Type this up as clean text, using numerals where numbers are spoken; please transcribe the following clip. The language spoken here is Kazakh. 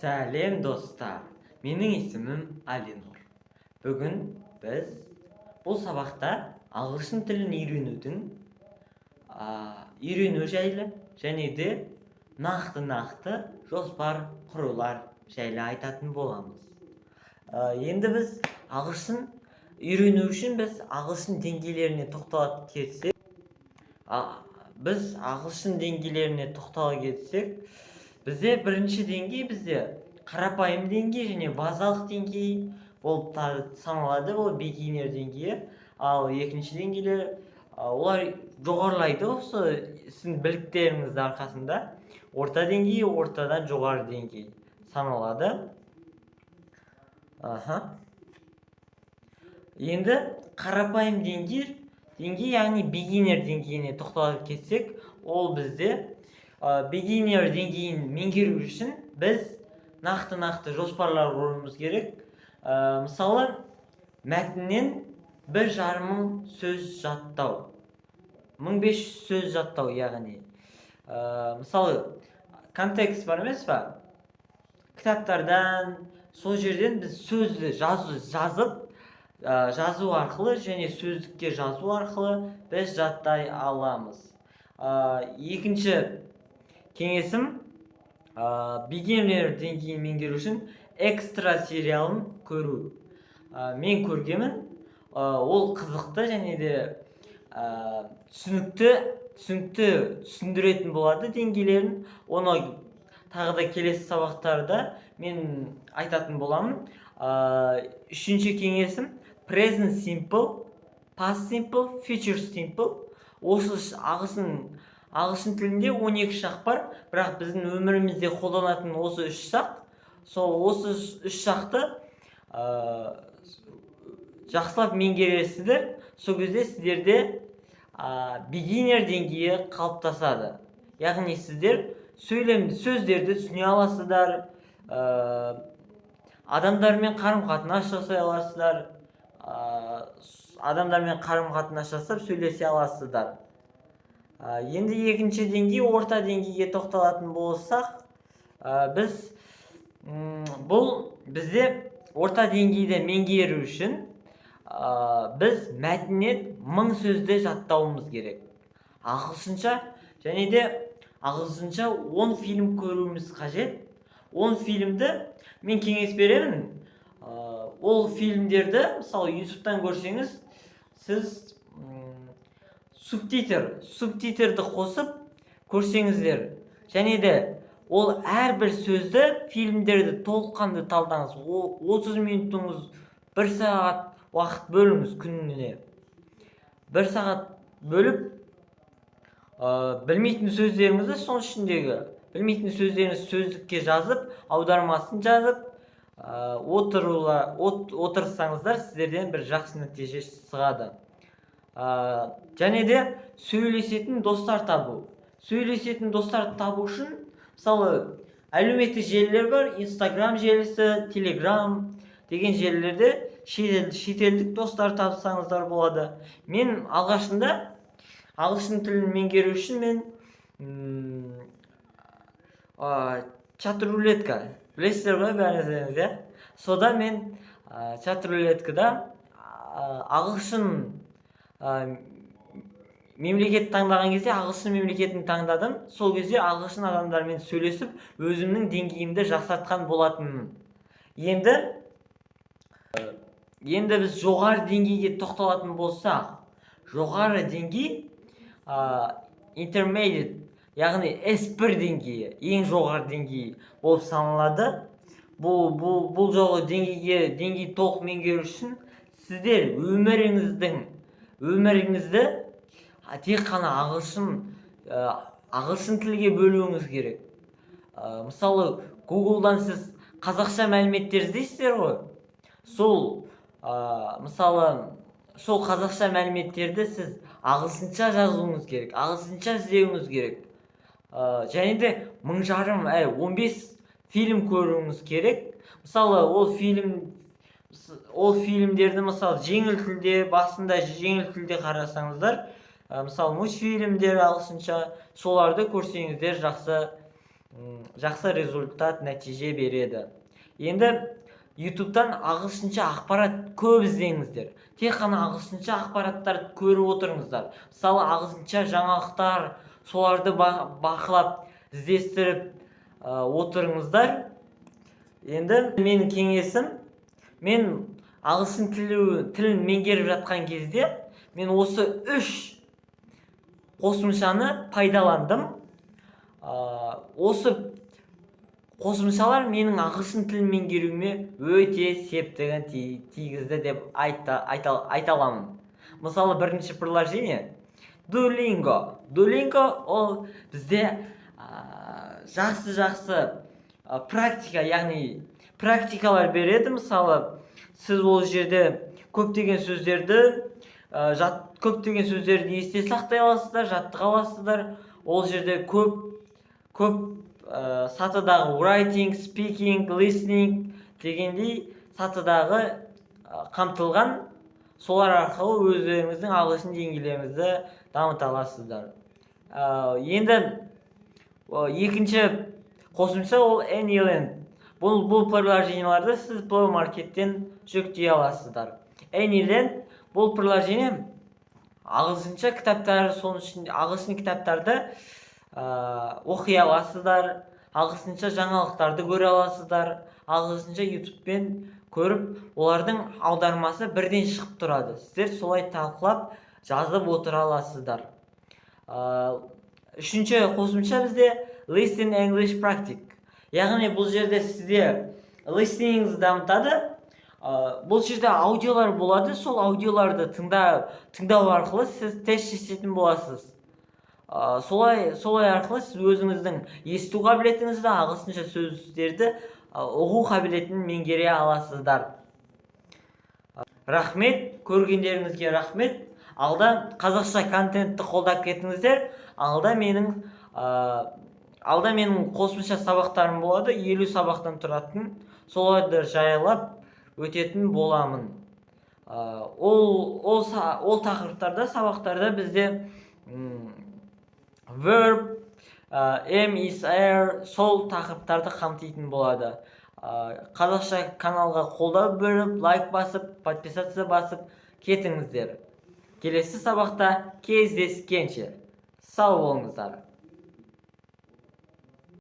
Сәлем достар, менің есімім Алинур. Бүгін біз бұл сабақта ағылшын тілін үйрену жайлы және де нақты жоспар құрулар жайлы айтатын боламыз. Енді біз ағылшын үйрену үшін ағылшын деңгейлеріне тоқтала кетсек, бізде бірінші деңгей қарапайым деңгей және базалық деңгей болып саналады, ол beginner деңгейі. Ал екінші деңгейлер олар жоғарылайды осы сіздің біліктеріңіздің арқасында. Орта деңгей, ортадан жоғары деңгей саналады. Енді қарапайым деңгей, яғни beginner деңгейіне тоқталып кетсек, ол бізде beginner деңгейін меңгеру үшін біз нақты жоспарлар құруымыз керек. Мысалы, мәтіннен 1,5 мың сөз жаттау, 1500 сөз жаттау, яғни. Мысалы, контекст бар емес па? Кітаптардан, сол жерден біз сөзді жазу арқылы және сөздікке жазу арқылы біз жаттай аламыз. Екінші кеңесім, beginner деңгейін меңгеру үшін экстра сериалын көру. Мен көргенмін, ол қызықты және де түсіндіретін болады деңгейлерін. Оны тағы да келесі сабақтарда мен айтатын боламын. Үшінші кеңесім present simple, past simple, future simple. Осы ағылшын тілінде 12 шақ бар, бірақ біздің өмірімізде қолданатын осы 3 шақ. Осы 3 шақты жақсылап меңгересіздер. Сол кезде сіздерде beginner деңгейі қалыптасады. Яғни сіздер сөздерді түсіне аласыздар, адамдармен қарым-қатынас жасай аласыздар, адамдармен қарым-қатынас жасап сөйлесе аласыздар. Енді екінші деңгей, орта деңгейге тоқталатын болсақ, бізде орта деңгейді меңгеру үшін біз мәтіннен 1000 сөзді жаттауымыз керек. Ағылшынша және де ағылшынша 10 фильм көруіміз қажет. 10 фильмді мен кеңес беремін. Ол фильмдерді, мысалы, YouTube-тан көрсеңіз, сіз субтитрді қосып көрсеңіздер. Және де ол әрбір сөзді, фильмдерді толыққанды талдаңыз. 30 минутыңыз, 1 сағат уақыт бөліңіз күніне. 1 сағат бөліп, білмейтін сөздеріңізді, соның ішіндегі білмейтін сөздеріңізді сөздікке жазып, аудармасын жазып, отырсаңыздар, сіздерден бір жақсы нәтиже шығады. Және де сөйлесетін достар табу. Сөйлесетін достар табу үшін, мысалы, әлеуметтік желілер бар, Instagram желісі, Telegram деген желілерде шетелдік достар тапсаңыздар болады. Мен алғашында ағылшын тілін меңгеру үшін мен чат-рулетка, білесіздер ғой бәріңіздеріңіз, сода мен чат-рулеткада ағылшын мемлекет таңдаған кезде ағылшын мемлекетін таңдадым. Сол кезде ағылшын адамдармен сөйлесіп, өзімнің деңгейімді жақсартқан болатынмын. Енді біз жоғары деңгейге тоқталатын болсақ, жоғары деңгей intermediate, яғни S1 деңгейі, ең жоғары деңгей болып саналады. Бұл жолғы деңгей толық меңгеру үшін сіздер өміріңізді тек қана ағылшын тілге бөлуіңіз керек. Мысалы, Google-дан сіз қазақша мәліметтер іздейсіздер ғой. Сол қазақша мәліметтерді сіз ағылшынша жазуыңыз керек, ағылшынша іздеуіңіз керек. Және де 1500 фильм көруіңіз керек. Мысалы, ол фильмдерді, мысалы, жеңіл тілде, басында жеңіл тілде қарасаңыздар, мысалы, мультфильмдер ағылшынша, соларды көрсеңіздер жақсы жақсы результат нәтиже береді. Енді ютубтан ағылшынша ақпарат көп іздеңіздер. Тек қана ағылшынша ақпараттарды көріп отырыңыздар. Мысалы ағылшынша жаңалықтар, соларды бақылап іздестіріп отырыңыздар. Енді менің кеңесім, мен ағылшын тілін меңгеріп жатқан кезде мен осы 3 қосымшаны пайдаландым. Осы қосымшалар менің ағылшын тілін меңгеруіме өте септігін тигізді деп айта аламын. Мысалы, бірінші приложение Duolingo. Duolingo ол бізде жақсы практика, яғни практикалар береді. Мысалы, сіз ол жерде көптеген сөздерді есте сақтай аласыздар, жаттыға аласыздар. Ол жерде көп сатыдағы writing, speaking, listening дегендей сатыдағы қамтылған. Солар арқылы өздеріңіздің ағылшын деңгейлеріңізді дамыта аласыздар. Енді екінші қосымша ол AnyLand. Бұл приложенияларды сіз Play Market'тен жүктей аласыздар. AnyLand бұл приложение ағылшынша кітаптар, соның ішінде ағылшын кітаптарды оқи аласыздар, ағылшынша жаңалықтарды көре аласыздар, ағылшынша ютубпен көріп, олардың аудармасы бірден шығып тұрады. Сіздер солай талқылап жазып отыра аласыздар. Үшінші қосымша бізде Listen English Practice. Яғни бұл жерде сізде listeningіңізді дамытады. Бұл жерде аудиолар болады, сол аудиоларды тыңдау арқылы сіз тест жасайтын боласыз. Солай арқылы сіз өзіңіздің есту қабілетіңізді, ағылшынша сөздерді оқу қабілетін меңгере аласыздар. Рахмет, көргендеріңізге рахмет. Алда қазақша контентті қолдап кетіңіздер. Алда менің қосымша сабақтарым болады, 50 сабақтан тұратын. Соларды жайлап өтетін боламын. Ол тақырыптарда, сабақтарда бізде verb, am, is, are, сол тақырыптарды қамтитын болады. Қазақша каналға қолдау беріп, лайк басып, подписация басып кетіңіздер. Келесі сабақта кездескенше сау болыңыздар.